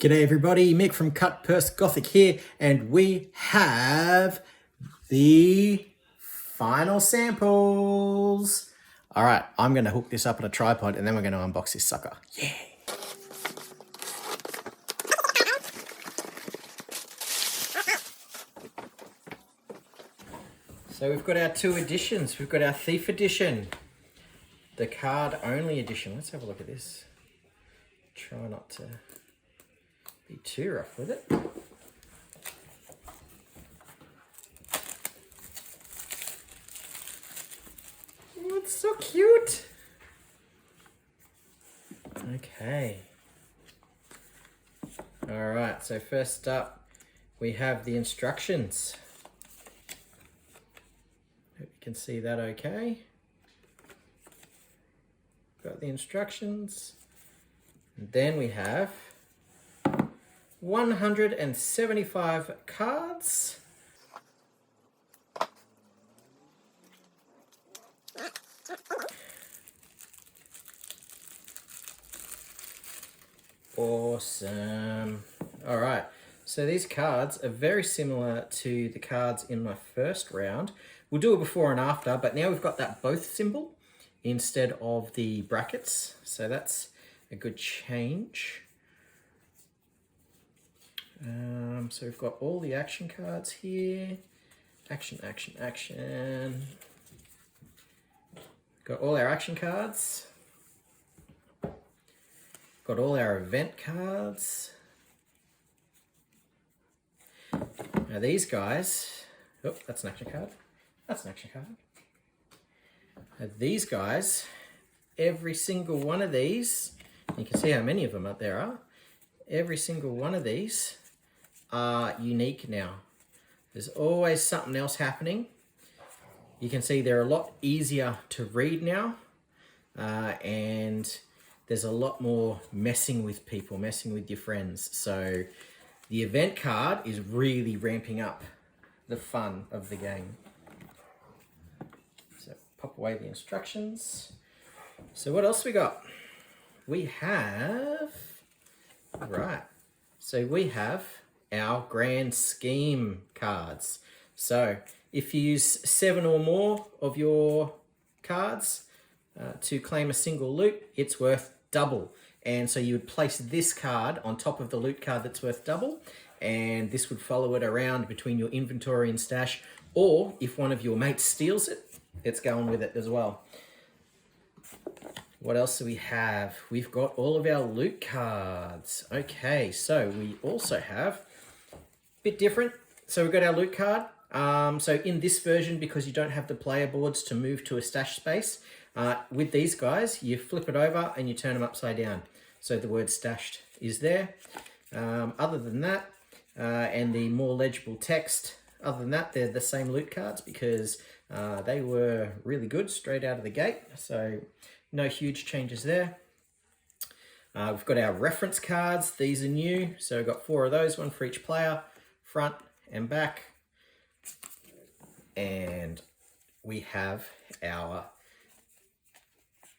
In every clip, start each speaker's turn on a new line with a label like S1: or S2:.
S1: G'day everybody, Mick from Cut Purse Gothic here, and we have the final samples. All right, I'm gonna hook this up on a tripod and then we're gonna unbox this sucker. Yeah. So we've got our two editions. We've got our Thief edition, the card only edition. Let's have a look at this. Try not to be too rough with it. Oh, it's so cute. Okay. All right, so first up, we have the instructions. Hope you can see that okay. Got the instructions. And then we have 175 cards. Awesome. All right, so these cards are very similar to the cards in my first round. We'll do a before and after, but now we've got that both symbol instead of the brackets, so that's a good change. So we've got all the action cards here. Action, action, action. Got all our action cards. Got all our event cards. Now these guys, oh, that's an action card. That's an action card. Now these guys, every single one of these, you can see how many of them up there are. Every single one of these are unique now. There's always something else happening. You can see they're a lot easier to read now, and there's a lot more messing with people, messing with your friends. So the event card is really ramping up the fun of the game. So pop away the instructions. So what else we got? We have, right, so we have our Grand Scheme cards. So if you use 7 or more of your cards to claim a single loot, it's worth double. And so you would place this card on top of the loot card that's worth double, and this would follow it around between your inventory and stash, or if one of your mates steals it, it's going with it as well. What else do we have? We've got all of our loot cards. Okay, so we also have a bit different. So we've got our loot card. So in this version, because you don't have the player boards to move to a stash space, with these guys, you flip it over and you turn them upside down. So the word stashed is there. Other than that, and the more legible text, other than that, they're the same loot cards because they were really good straight out of the gate. So no huge changes there. We've got our reference cards. These are new. So we've got 4 of those, one for each player, front and back. And we have our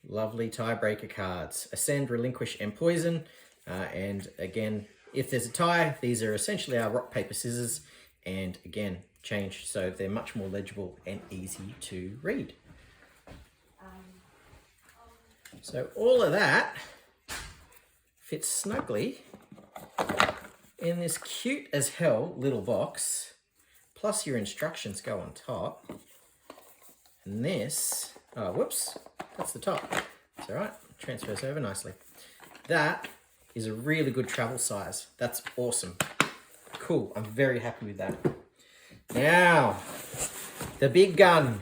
S1: lovely tiebreaker cards: Ascend, Relinquish, and Poison. And again, if there's a tie, these are essentially our rock, paper, scissors. And again, changed so they're much more legible and easy to read. So all of that fits snugly in this cute as hell little box, plus your instructions go on top. And this, oh, whoops, that's the top. It's all right, transfers over nicely. That is a really good travel size. That's awesome. Cool, I'm very happy with that. Now, the big gun.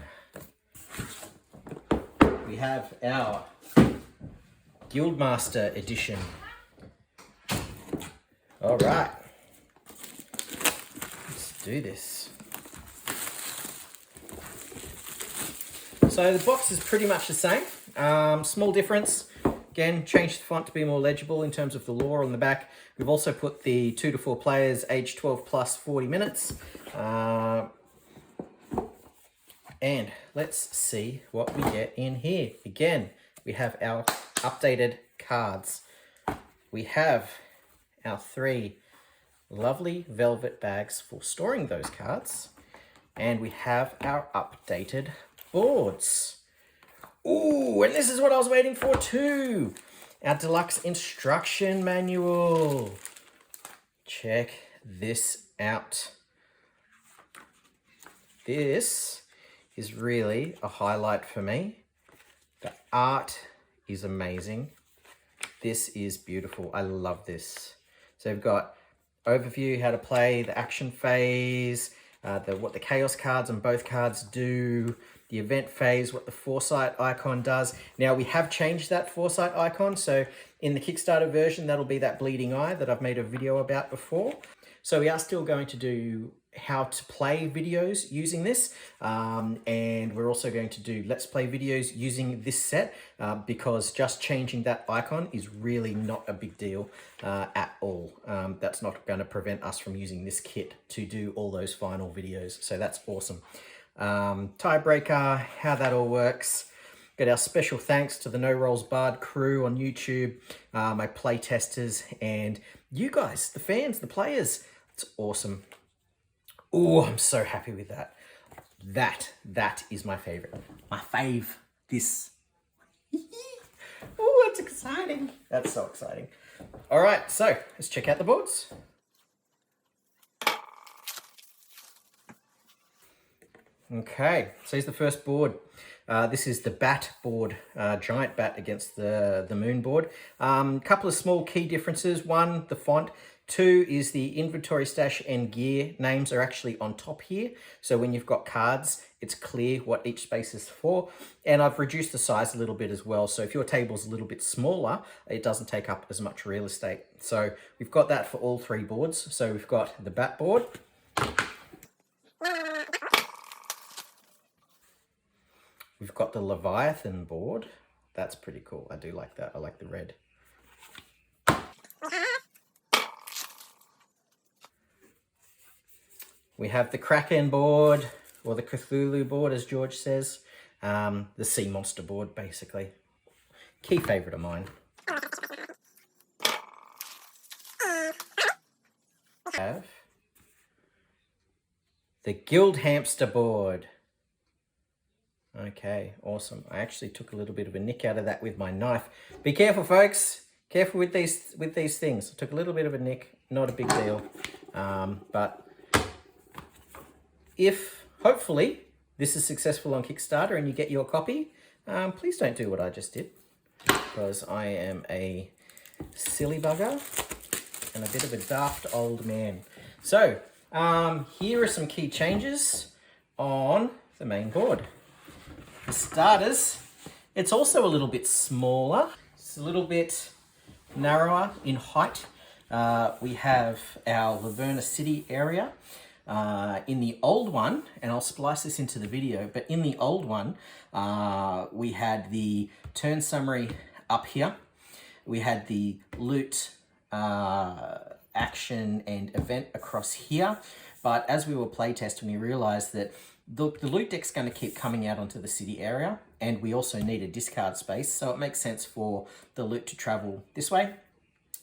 S1: We have our Guildmaster edition. All right, let's do this. So the box is pretty much the same. Small difference. Again, changed the font to be more legible in terms of the lore on the back. We've also put the 2 to 4 players, age 12 plus 40 minutes. And let's see what we get in here. Again, we have our updated cards. We have our 3 lovely velvet bags for storing those cards. And we have our updated boards. Ooh, and this is what I was waiting for too. Our deluxe instruction manual. Check this out. This is really a highlight for me. The art is amazing. This is beautiful. I love this. So we've got overview, how to play, the action phase, what the chaos cards on both cards do, the event phase, what the foresight icon does. Now we have changed that foresight icon. So in the Kickstarter version, that'll be that bleeding eye that I've made a video about before. So we are still going to do how to play videos using this. And we're also going to do let's play videos using this set because just changing that icon is really not a big deal at all. That's not going to prevent us from using this kit to do all those final videos. So that's awesome. Tiebreaker, how that all works. Got our special thanks to the No Rolls Barred crew on YouTube, my play testers, and you guys, the fans, the players. It's awesome. Oh, I'm so happy with that. That is my favorite. My fave. This. Oh, that's exciting. That's so exciting. All right, so let's check out the boards. Okay, so here's the first board. This is the bat board, giant bat against the moon board. Couple of small key differences. 1, the font. 2 is the inventory stash and gear names are actually on top here. So when you've got cards, it's clear what each space is for. And I've reduced the size a little bit as well. So if your table's a little bit smaller, it doesn't take up as much real estate. So we've got that for all 3 boards. So we've got the bat board. We've got the Leviathan board. That's pretty cool. I do like that. I like the red. We have the Kraken board, or the Cthulhu board, as George says. The sea monster board, basically. Key favourite of mine. We have the Guild Hamster board. Okay, awesome. I actually took a little bit of a nick out of that with my knife. Be careful, folks. Careful with these things. I took a little bit of a nick. Not a big deal. But if, hopefully, this is successful on Kickstarter and you get your copy, please don't do what I just did. Because I am a silly bugger and a bit of a daft old man. So, here are some key changes on the main board. For starters, it's also a little bit smaller. It's a little bit narrower in height. We have our Laverna City area. In the old one, and I'll splice this into the video, but in the old one, we had the turn summary up here. We had the loot action and event across here. But as we were playtesting, we realized that the loot deck's going to keep coming out onto the city area, and we also need a discard space, so it makes sense for the loot to travel this way.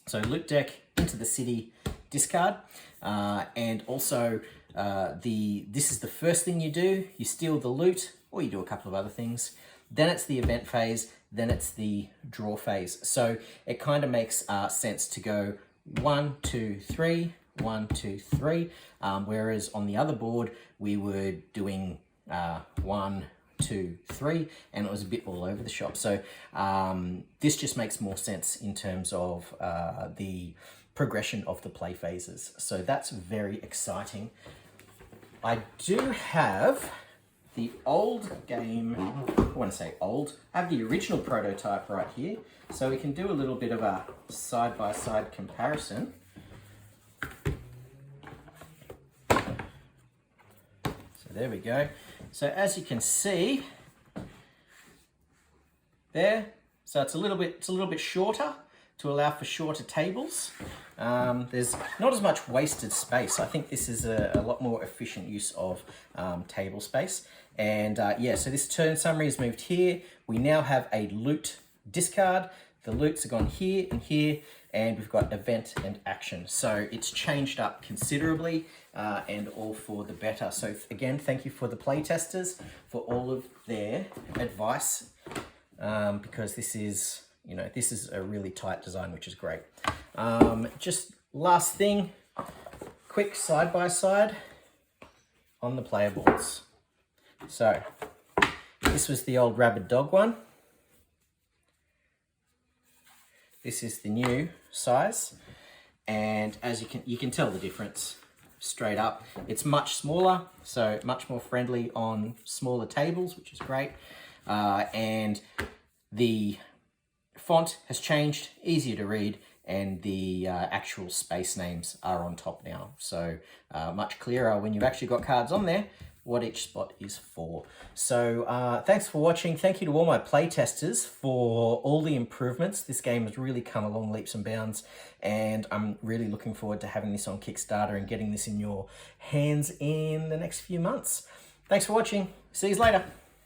S1: So loot deck into the city, discard, and also this is the first thing you do. You steal the loot, or you do a couple of other things. Then it's the event phase, then it's the draw phase. So it kind of makes sense to go 1, 2, 3, 1, 2, 3. Whereas on the other board, we were doing 1, 2, 3, and it was a bit all over the shop. So this just makes more sense in terms of the progression of the play phases. So that's very exciting. I do have the old game, I want to say old, I have the original prototype right here. So we can do a little bit of a side-by-side comparison. So there we go. So as you can see there, so it's a little bit shorter to allow for shorter tables. There's not as much wasted space. I think this is a lot more efficient use of table space. And yeah, so this turn summary is moved here. We now have a loot discard. The loots are gone here and here. and we've got event and action. So it's changed up considerably and all for the better. So again, thank you for the playtesters for all of their advice because this is, you know, this is a really tight design, which is great. Just last thing, quick side-by-side on the player boards. So this was the old rabid dog one. This is the new size, and as you can tell the difference straight up. It's much smaller, so much more friendly on smaller tables, which is great. And the font has changed, easier to read, and the actual space names are on top now. So much clearer when you've actually got cards on there, what each spot is for. So thanks for watching. Thank you to all my playtesters for all the improvements. This game has really come along leaps and bounds, and I'm really looking forward to having this on Kickstarter and getting this in your hands in the next few months. Thanks for watching. See you later.